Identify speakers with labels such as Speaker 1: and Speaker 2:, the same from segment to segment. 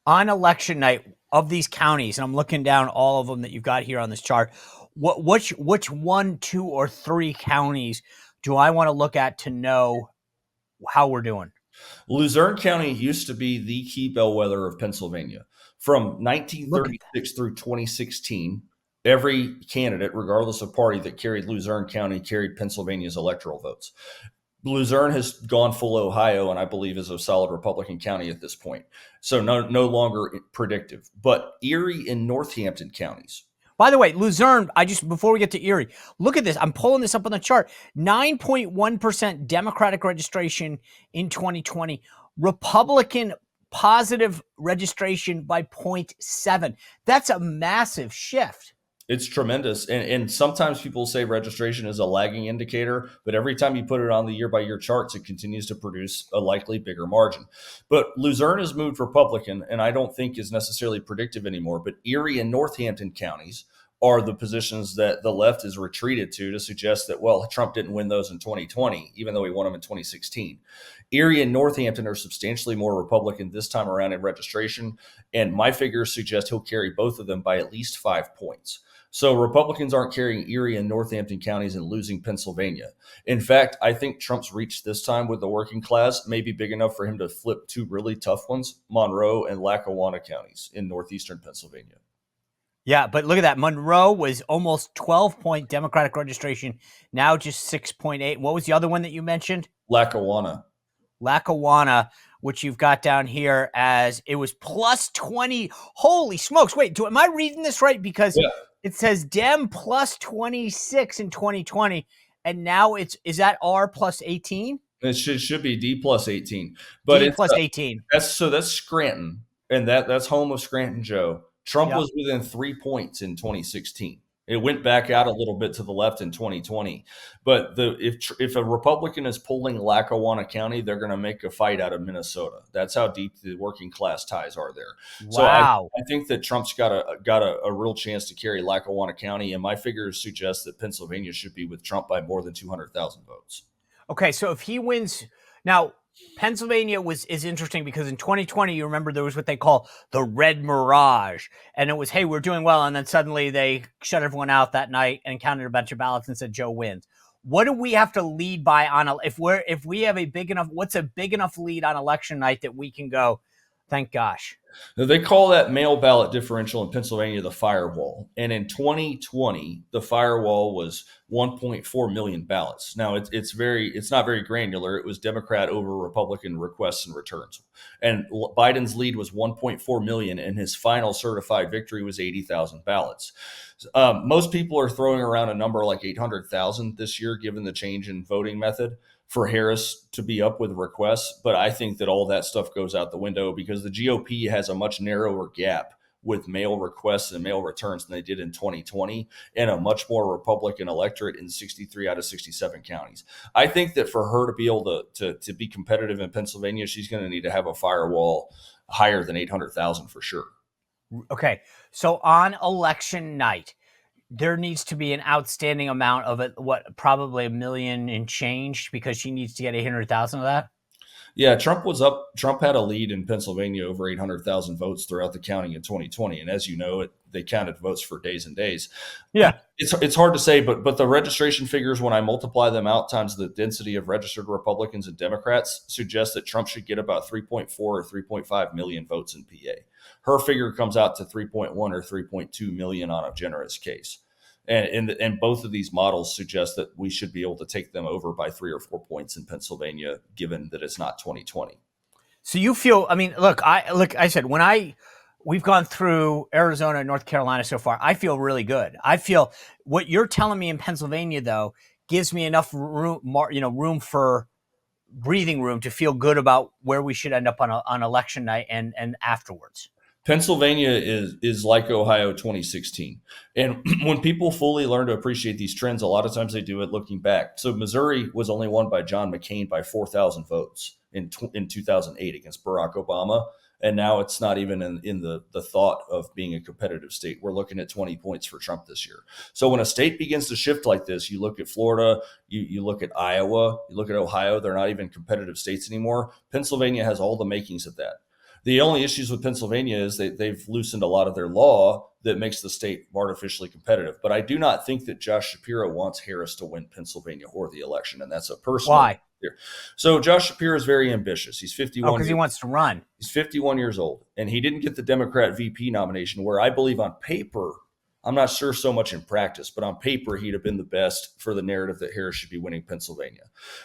Speaker 1: On election night of these counties, and I'm looking down all of them that you've got here on this chart. Which one, two, or three counties do I want to look at to know how we're doing?
Speaker 2: Luzerne County used to be the key bellwether of Pennsylvania. From
Speaker 1: Look at
Speaker 2: 1936 through 2016, every candidate, regardless of party, that carried Luzerne County carried Pennsylvania's electoral votes. Luzerne has gone full Ohio, and I believe is a solid Republican county at this point. So no longer predictive. But Erie and Northampton counties.
Speaker 1: By the way, Luzerne, before we get to Erie, look at this. I'm pulling this up on the chart. 9.1% Democratic registration in 2020. Republican positive registration by 0.7. That's a massive shift.
Speaker 2: It's tremendous. And sometimes people say registration is a lagging indicator, but every time you put it on the year by year charts, it continues to produce a likely bigger margin. But Luzerne has moved Republican, and I don't think is necessarily predictive anymore. But Erie and Northampton counties are the positions that the left has retreated to suggest that, well, Trump didn't win those in 2020, even though he won them in 2016. Erie and Northampton are substantially more Republican this time around in registration, and my figures suggest he'll carry both of them by at least 5 points. So Republicans aren't carrying Erie and Northampton counties and losing Pennsylvania. In fact, I think Trump's reach this time with the working class may be big enough for him to flip two really tough ones, Monroe and Lackawanna counties in northeastern Pennsylvania.
Speaker 1: Yeah, but look at that. Monroe was almost 12-point Democratic registration, now just 6.8. What was the other one that you mentioned?
Speaker 2: Lackawanna.
Speaker 1: Lackawanna, which you've got down here as it was plus 20. Holy smokes. Wait, am I reading this right? Because it says Dem plus 26 in 2020, and now is that R plus 18?
Speaker 2: It should be D plus 18. But
Speaker 1: D plus 18.
Speaker 2: That's Scranton, and that's home of Scranton Joe. Trump
Speaker 1: Yep.
Speaker 2: was within 3 points in 2016. It went back out a little bit to the left in 2020. But if a Republican is pulling Lackawanna County, they're going to make a fight out of Minnesota. That's how deep the working class ties are there.
Speaker 1: Wow.
Speaker 2: So I think that Trump's got a real chance to carry Lackawanna County, and my figures suggest that Pennsylvania should be with Trump by more than 200,000 votes.
Speaker 1: Okay, so if he wins now, Pennsylvania is interesting because in 2020, you remember there was what they call the red mirage. And it was, hey, we're doing well. And then suddenly they shut everyone out that night and counted a bunch of ballots and said Joe wins. What do we have to lead by if we have a big enough, what's a big enough lead on election night that we can go, thank gosh?
Speaker 2: They call that mail ballot differential in Pennsylvania the firewall. And in 2020, the firewall was 1.4 million ballots. Now it's not very granular. It was Democrat over Republican requests and returns. And Biden's lead was 1.4 million, and his final certified victory was 80,000 ballots. Most people are throwing around a number like 800,000 this year, given the change in voting method for Harris to be up with requests. But I think that all that stuff goes out the window because the GOP has a much narrower gap with mail requests and mail returns than they did in 2020, and a much more Republican electorate in 63 out of 67 counties. I think that for her to be able to be competitive in Pennsylvania, she's going to need to have a firewall higher than 800,000 for sure.
Speaker 1: Okay, so on election night, there needs to be an outstanding amount of it, probably 1 million and change, because she needs to get 800,000 of that.
Speaker 2: Yeah, Trump was up. Trump had a lead in Pennsylvania over 800,000 votes throughout the counting in 2020. And as you know, they counted votes for days and days.
Speaker 1: Yeah.
Speaker 2: It's hard to say, but the registration figures, when I multiply them out times the density of registered Republicans and Democrats, suggest that Trump should get about 3.4 or 3.5 million votes in PA. Her figure comes out to 3.1 or 3.2 million on a generous case. And both of these models suggest that we should be able to take them over by 3 or 4 points in Pennsylvania, given that it's not 2020.
Speaker 1: So you feel, I mean, I said, we've gone through Arizona and North Carolina so far, I feel really good. I feel what you're telling me in Pennsylvania, though, gives me enough room for breathing room to feel good about where we should end up on election night and afterwards.
Speaker 2: Pennsylvania is like Ohio 2016. And when people fully learn to appreciate these trends, a lot of times they do it looking back. So Missouri was only won by John McCain by 4,000 votes in 2008 against Barack Obama. And now it's not even in the thought of being a competitive state. We're looking at 20 points for Trump this year. So when a state begins to shift like this, you look at Florida, you look at Iowa, you look at Ohio, they're not even competitive states anymore. Pennsylvania has all the makings of that. The only issues with Pennsylvania is they've loosened a lot of their law that makes the state artificially competitive. But I do not think that Josh Shapiro wants Harris to win Pennsylvania or the election, and that's a personal.
Speaker 1: Why?
Speaker 2: So Josh Shapiro is very ambitious. He's
Speaker 1: Oh,
Speaker 2: 51
Speaker 1: because he
Speaker 2: years
Speaker 1: wants to run.
Speaker 2: He's 51 years old, and he didn't get the Democrat VP nomination, where I believe on paper, I'm not sure so much in practice, but on paper, he'd have been the best for the narrative that Harris should be winning Pennsylvania.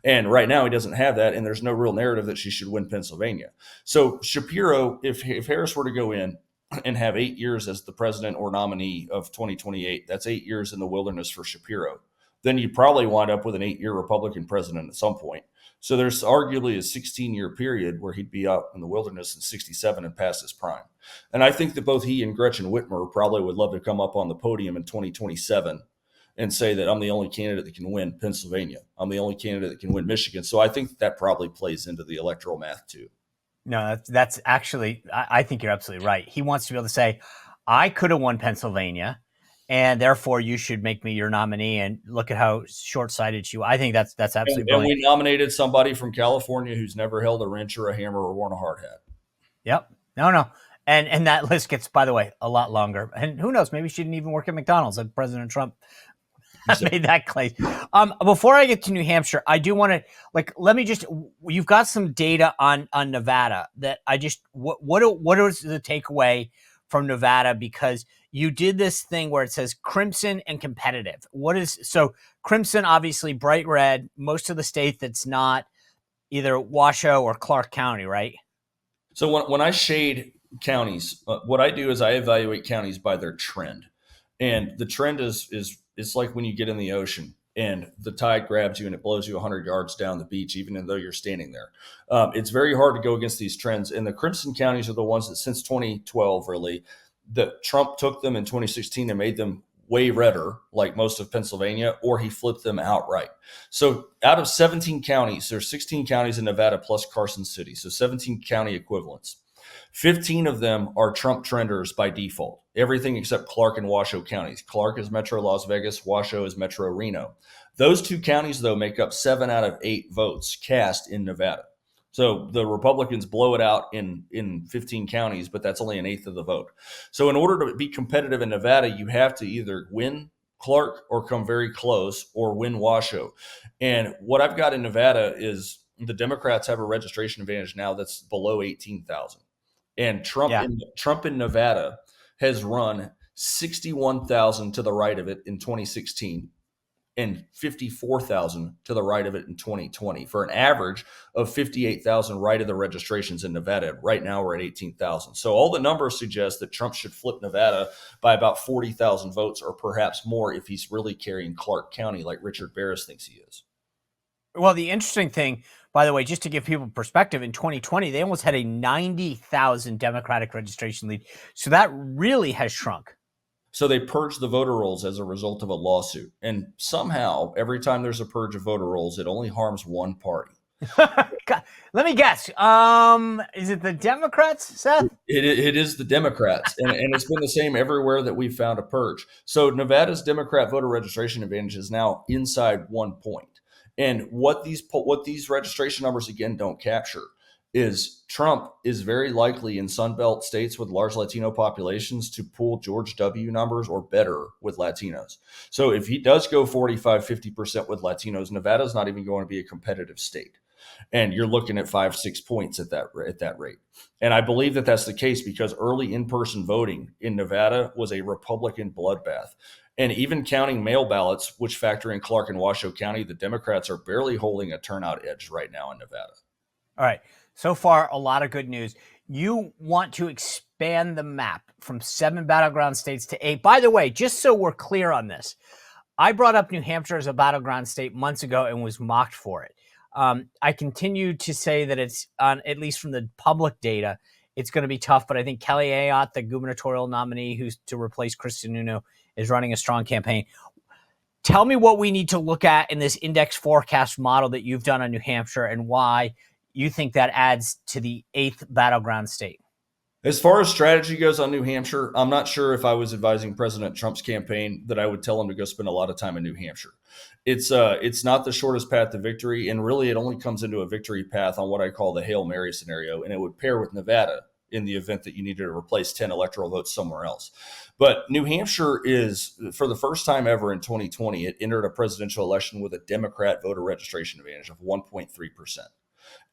Speaker 2: And right now, he doesn't have that, and there's no real narrative that she should win Pennsylvania. So Shapiro, if Harris were to go in and have 8 years as the president or nominee of 2028, that's 8 years in the wilderness for Shapiro. Then you probably wind up with an 8-year Republican president at some point. So there's arguably a 16-year period where he'd be out in the wilderness in 67 and past his prime. And I think that both he and Gretchen Whitmer probably would love to come up on the podium in 2027 and say that I'm the only candidate that can win Pennsylvania. I'm the only candidate that can win Michigan. So I think that probably plays into the electoral math too.
Speaker 1: No, that's actually, I think you're absolutely right. He wants to be able to say, I could have won Pennsylvania, and therefore you should make me your nominee, and look at how short-sighted you. I think that's absolutely brilliant.
Speaker 2: And we nominated somebody from California who's never held a wrench or a hammer or worn a hard hat.
Speaker 1: Yep. No. And that list gets, by the way, a lot longer. And who knows, maybe she didn't even work at McDonald's, like President Trump made that claim. Before I get to New Hampshire, I do want to, let me just, you've got some data on Nevada that I just, what is the takeaway from Nevada? Because you did this thing where it says crimson and competitive. So crimson, obviously bright red, most of the state that's not either Washoe or Clark County, right?
Speaker 2: So when I shade counties, what I do is I evaluate counties by their trend. And the trend is it's like when you get in the ocean and the tide grabs you and it blows you 100 yards down the beach, even though you're standing there. It's very hard to go against these trends. And the crimson counties are the ones that since 2012, really, that Trump took them in 2016 and made them way redder, like most of Pennsylvania, or he flipped them outright. So out of 17 counties, there's 16 counties in Nevada plus Carson City. So 17 county equivalents. 15 of them are Trump trenders by default. Everything except Clark and Washoe counties. Clark is Metro Las Vegas. Washoe is Metro Reno. Those two counties, though, make up 7 out of 8 votes cast in Nevada. So the Republicans blow it out in 15 counties, but that's only an eighth of the vote. So in order to be competitive in Nevada, you have to either win Clark or come very close or win Washoe. And what I've got in Nevada is the Democrats have a registration advantage now that's below 18,000. And Trump in Nevada has run 61,000 to the right of it in 2016 and 54,000 to the right of it in 2020 for an average of 58,000 right of the registrations in Nevada. Right now we're at 18,000. So all the numbers suggest that Trump should flip Nevada by about 40,000 votes or perhaps more if he's really carrying Clark County like Richard Barris thinks he is.
Speaker 1: Well, the interesting thing, by the way, just to give people perspective, in 2020, they almost had a 90,000 Democratic registration lead. So that really has shrunk.
Speaker 2: So they purged the voter rolls as a result of a lawsuit. And somehow, every time there's a purge of voter rolls, it only harms one party.
Speaker 1: Let me guess. Is it the Democrats, Seth?
Speaker 2: It is the Democrats. And it's been the same everywhere that we've found a purge. So Nevada's Democrat voter registration advantage is now inside 1 point. And what these registration numbers, again, don't capture is Trump is very likely in Sunbelt states with large Latino populations to pull George W. numbers or better with Latinos. So if he does go 45, 50% with Latinos, Nevada's not even going to be a competitive state. And you're looking at 5-6 points at that rate. And I believe that that's the case because early in-person voting in Nevada was a Republican bloodbath. And even counting mail ballots, which factor in Clark and Washoe County, the Democrats are barely holding a turnout edge right now in Nevada.
Speaker 1: All right. So far, a lot of good news. You want to expand the map from 7 battleground states to 8. By the way, just so we're clear on this, I brought up New Hampshire as a battleground state months ago and was mocked for it. I continue to say that it's on, at least from the public data, it's going to be tough. But I think Kelly Ayotte, the gubernatorial nominee who's to replace Kristen Nuno, is running a strong campaign. Tell me what we need to look at in this index forecast model that you've done on New Hampshire and why you think that adds to the 8th battleground state.
Speaker 2: As far as strategy goes on New Hampshire, I'm not sure if I was advising President Trump's campaign that I would tell him to go spend a lot of time in New Hampshire. It's not the shortest path to victory, and really it only comes into a victory path on what I call the Hail Mary scenario, and it would pair with Nevada in the event that you needed to replace 10 electoral votes somewhere else. But New Hampshire is, for the first time ever in 2020, it entered a presidential election with a Democrat voter registration advantage of 1.3%.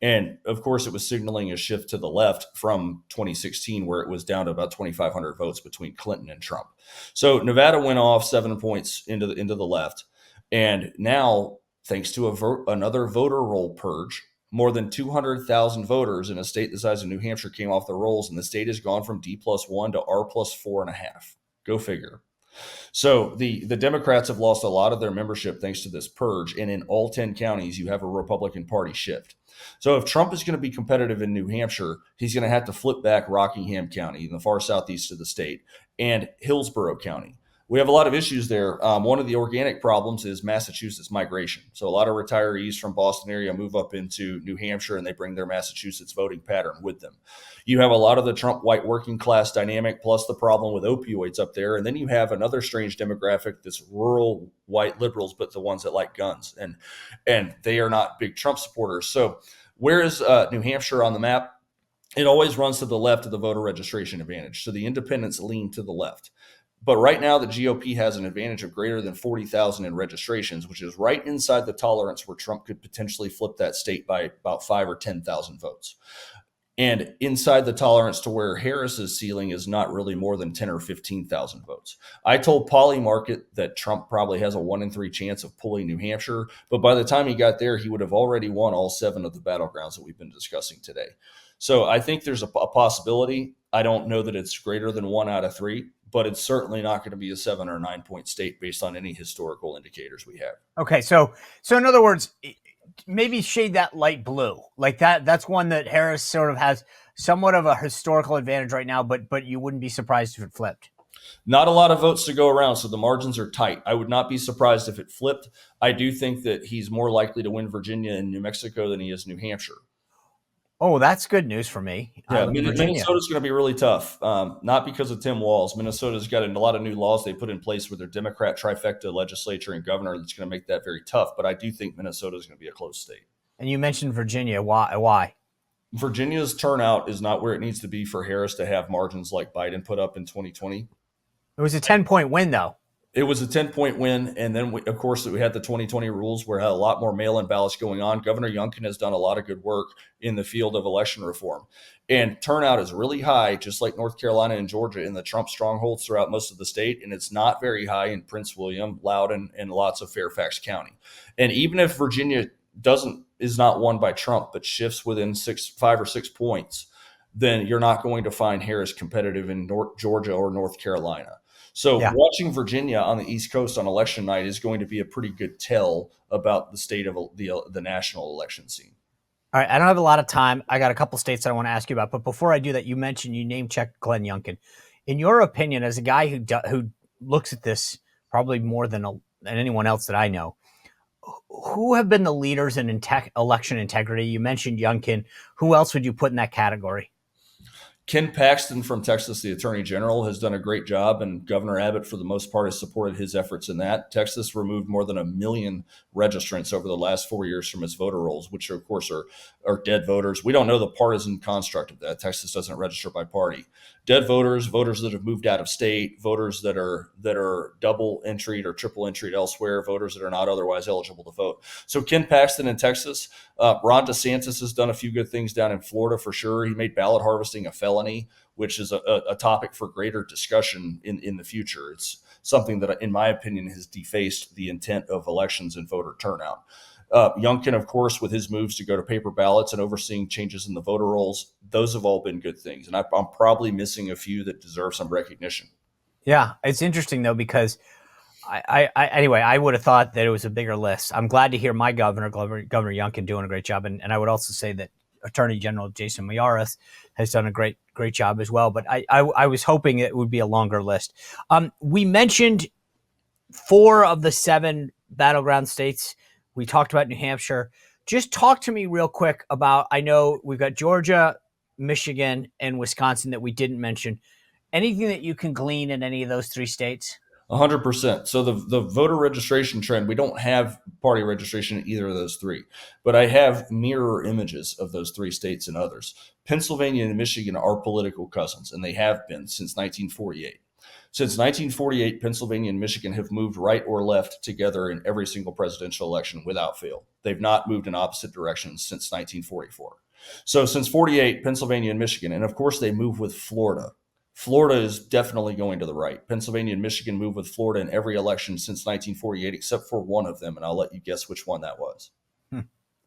Speaker 2: And of course, it was signaling a shift to the left from 2016, where it was down to about 2,500 votes between Clinton and Trump. So Nevada went off 7 points into the left. And now, thanks to another voter roll purge, more than 200,000 voters in a state the size of New Hampshire came off the rolls, and the state has gone from D+1 to R+4.5. Go figure. So the Democrats have lost a lot of their membership thanks to this purge, and in all 10 counties, you have a Republican Party shift. So if Trump is going to be competitive in New Hampshire, he's going to have to flip back Rockingham County in the far southeast of the state and Hillsborough County. We have a lot of issues there. One of the organic problems is Massachusetts migration. So a lot of retirees from Boston area move up into New Hampshire, and they bring their Massachusetts voting pattern with them. You have a lot of the Trump white working class dynamic, plus the problem with opioids up there. And then you have another strange demographic, this rural white liberals, but the ones that like guns. And they are not big Trump supporters. So where is New Hampshire on the map? It always runs to the left of the voter registration advantage. So the independents lean to the left. But right now, the GOP has an advantage of greater than 40,000 in registrations, which is right inside the tolerance where Trump could potentially flip that state by about 5 or 10,000 votes. And inside the tolerance to where Harris's ceiling is not really more than 10 or 15,000 votes. I told Polymarket that Trump probably has a 1 in 3 chance of pulling New Hampshire, but by the time he got there, he would have already won all 7 of the battlegrounds that we've been discussing today. So I think there's a possibility. I don't know that it's greater than 1 out of 3, but it's certainly not going to be a 7 or 9 point state based on any historical indicators we have.
Speaker 1: Okay, so in other words, maybe shade that light blue. Like that's one that Harris sort of has somewhat of a historical advantage right now, but you wouldn't be surprised if it flipped.
Speaker 2: Not a lot of votes to go around, so the margins are tight. I would not be surprised if it flipped. I do think that he's more likely to win Virginia and New Mexico than he is New Hampshire.
Speaker 1: Oh, that's good news for me.
Speaker 2: Yeah, Minnesota's going to be really tough, not because of Tim Walz. Minnesota's got a lot of new laws they put in place with their Democrat trifecta legislature and governor that's going to make that very tough. But I do think Minnesota is going to be a close state.
Speaker 1: And you mentioned Virginia. Why?
Speaker 2: Virginia's turnout is not where it needs to be for Harris to have margins like Biden put up in 2020.
Speaker 1: It was a 10-point win, though.
Speaker 2: It was a 10-point win. And then, of course, we had the 2020 rules where it had a lot more mail-in ballots going on. Governor Youngkin has done a lot of good work in the field of election reform. And turnout is really high, just like North Carolina and Georgia, in the Trump strongholds throughout most of the state. And it's not very high in Prince William, Loudoun, and lots of Fairfax County. And even if Virginia is not won by Trump, but shifts within 5 or 6 points, then you're not going to find Harris competitive in Georgia or North Carolina. So watching Virginia on the East Coast on election night is going to be a pretty good tell about the state of the national election scene.
Speaker 1: All right, I don't have a lot of time. I got a couple states that I want to ask you about, but before I do that, you mentioned you name checked Glenn Youngkin. In your opinion, as a guy who looks at this probably more than anyone else that I know, who have been the leaders in election integrity? You mentioned Youngkin. Who else would you put in that category?
Speaker 2: Ken Paxton from Texas, the Attorney General, has done a great job, and Governor Abbott, for the most part, has supported his efforts in that. Texas removed more than 1 million registrants over the last 4 years from its voter rolls, which, of course, are dead voters. We don't know the partisan construct of that. Texas doesn't register by party. Dead voters, voters that have moved out of state, voters that are double entried or triple entried elsewhere, voters that are not otherwise eligible to vote. So Ken Paxton in Texas, Ron DeSantis has done a few good things down in Florida for sure. He made ballot harvesting a felony, which is a topic for greater discussion in the future. It's something that, in my opinion, has defaced the intent of elections and voter turnout. Youngkin, of course, with his moves to go to paper ballots and overseeing changes in the voter rolls, those have all been good things. And I'm probably missing a few that deserve some recognition.
Speaker 1: Yeah, it's interesting, though, because I would have thought that it was a bigger list. I'm glad to hear my Governor Youngkin doing a great job. And I would also say that Attorney General Jason Miyares has done a great job as well. But I was hoping it would be a longer list. We mentioned 4 of the 7 battleground states. We talked about New Hampshire. Just talk to me real quick about, I know we've got Georgia, Michigan, and Wisconsin that we didn't mention. Anything that you can glean in any of those 3 states?
Speaker 2: 100%. So the voter registration trend, we don't have party registration in either of those three, but I have mirror images of those three states and others. Pennsylvania and Michigan are political cousins, and they have been since 1948. Since 1948, Pennsylvania and Michigan have moved right or left together in every single presidential election without fail. They've not moved in opposite directions since 1944. So since 48, Pennsylvania and Michigan, and of course they move with Florida. Florida is definitely going to the right. Pennsylvania and Michigan move with Florida in every election since 1948, except for one of them, and I'll let you guess which one that was.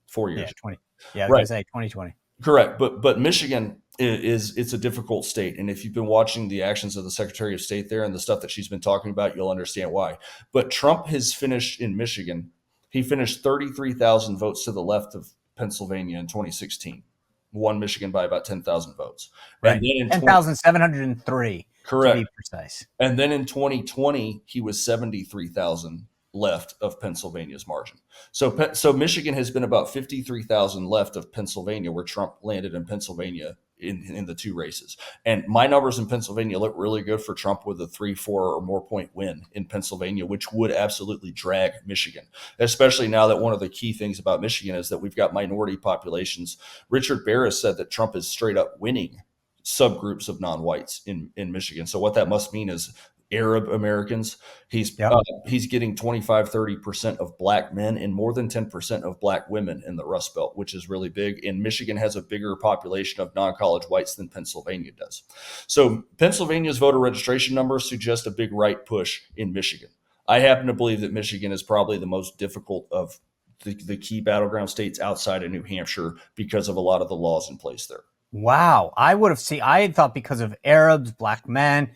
Speaker 2: 4 years.
Speaker 1: Yeah, 20. Yeah, I was
Speaker 2: Right.
Speaker 1: going to say 2020.
Speaker 2: Correct, but Michigan it's a difficult state, and if you've been watching the actions of the Secretary of State there and the stuff that she's been talking about, you'll understand why. But Trump has finished in Michigan. He finished 33,000 votes to the left of Pennsylvania in 2016. Won Michigan by about 10,000 votes.
Speaker 1: Right.
Speaker 2: And then in
Speaker 1: 10,703
Speaker 2: correct.
Speaker 1: to be precise.
Speaker 2: And then in 2020, he was 73,000 left of Pennsylvania's margin. So Michigan has been about 53,000 left of Pennsylvania, where Trump landed in Pennsylvania in the two races. And my numbers in Pennsylvania look really good for Trump with a 3, 4 or more point win in Pennsylvania, which would absolutely drag Michigan, especially now that one of the key things about Michigan is that we've got minority populations. Richard Barris said that Trump is straight up winning subgroups of non-whites in Michigan. So what that must mean is Arab Americans. He's getting 25-30% of black men and more than 10% of black women in the Rust Belt, which is really big. And Michigan has a bigger population of non-college whites than Pennsylvania does. So Pennsylvania's voter registration numbers suggest a big right push in Michigan. I happen to believe that Michigan is probably the most difficult of the key battleground states outside of New Hampshire because of a lot of the laws in place there.
Speaker 1: Wow. I had thought because of Arabs, black men,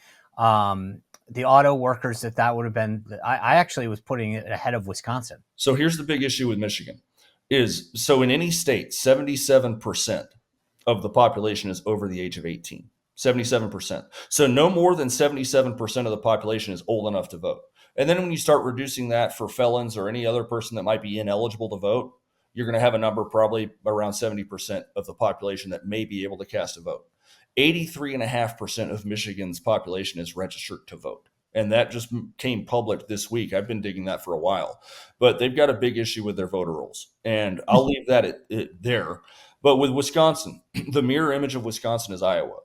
Speaker 1: the auto workers, that would have been, I actually was putting it ahead of Wisconsin.
Speaker 2: So here's the big issue with Michigan so in any state, 77% of the population is over the age of 18, 77%. So no more than 77% of the population is old enough to vote. And then when you start reducing that for felons or any other person that might be ineligible to vote, you're going to have a number probably around 70% of the population that may be able to cast a vote. 83.5% of Michigan's population is registered to vote. And that just came public this week. I've been digging that for a while. But they've got a big issue with their voter rolls. And I'll leave that there. But with Wisconsin, the mirror image of Wisconsin is Iowa.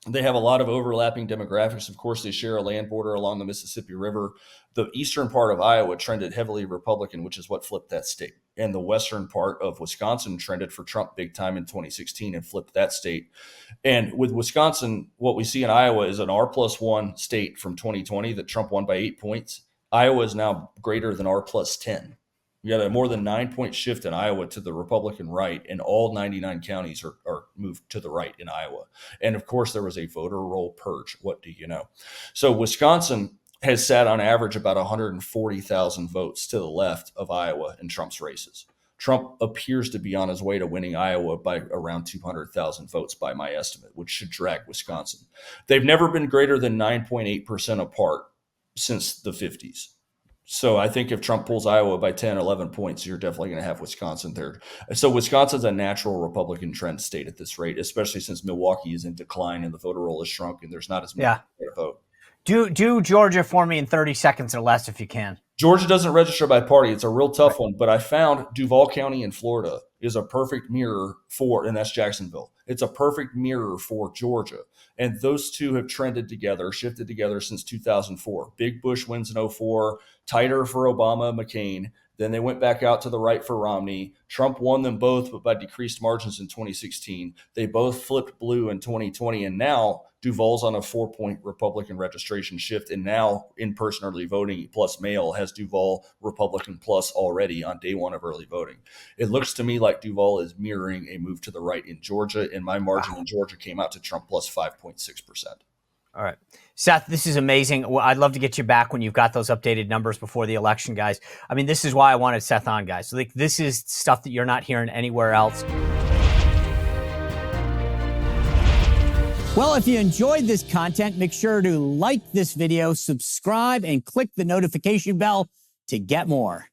Speaker 2: They have a lot of overlapping demographics. Of course, they share a land border along the Mississippi River. The eastern part of Iowa trended heavily Republican, which is what flipped that state. And the western part of Wisconsin trended for Trump big time in 2016 and flipped that state. And with Wisconsin, what we see in Iowa is an R+1 state from 2020 that Trump won by 8 points. Iowa is now greater than R+10. You got a more than 9-point shift in Iowa to the Republican right, and all 99 counties are moved to the right in Iowa. And of course, there was a voter roll purge. What do you know? So Wisconsin has sat on average about 140,000 votes to the left of Iowa in Trump's races. Trump appears to be on his way to winning Iowa by around 200,000 votes by my estimate, which should drag Wisconsin. They've never been greater than 9.8% apart since the 50s. So I think if Trump pulls Iowa by 10, 11 points, you're definitely going to have Wisconsin third. So Wisconsin's a natural Republican trend state at this rate, especially since Milwaukee is in decline and the voter roll has shrunk and there's not as many to vote.
Speaker 1: Do Georgia for me in 30 seconds or less if you can.
Speaker 2: Georgia doesn't register by party. It's a real tough one, but I found Duval County in Florida is a perfect mirror for, and that's Jacksonville. It's a perfect mirror for Georgia. And those two have trended together, shifted together since 2004. Big Bush wins in 2004, tighter for Obama, McCain. Then they went back out to the right for Romney. Trump won them both, but by decreased margins in 2016. They both flipped blue in 2020. And now Duval's on a 4-point Republican registration shift. And now in-person early voting plus mail has Duval Republican plus already on day one of early voting. It looks to me like Duval is mirroring a move to the right in Georgia. And my margin in Georgia came out to Trump plus 5.6%.
Speaker 1: All right. Seth, this is amazing. Well, I'd love to get you back when you've got those updated numbers before the election, guys. I mean, this is why I wanted Seth on, guys. So, this is stuff that you're not hearing anywhere else. Well, if you enjoyed this content, make sure to like this video, subscribe, and click the notification bell to get more.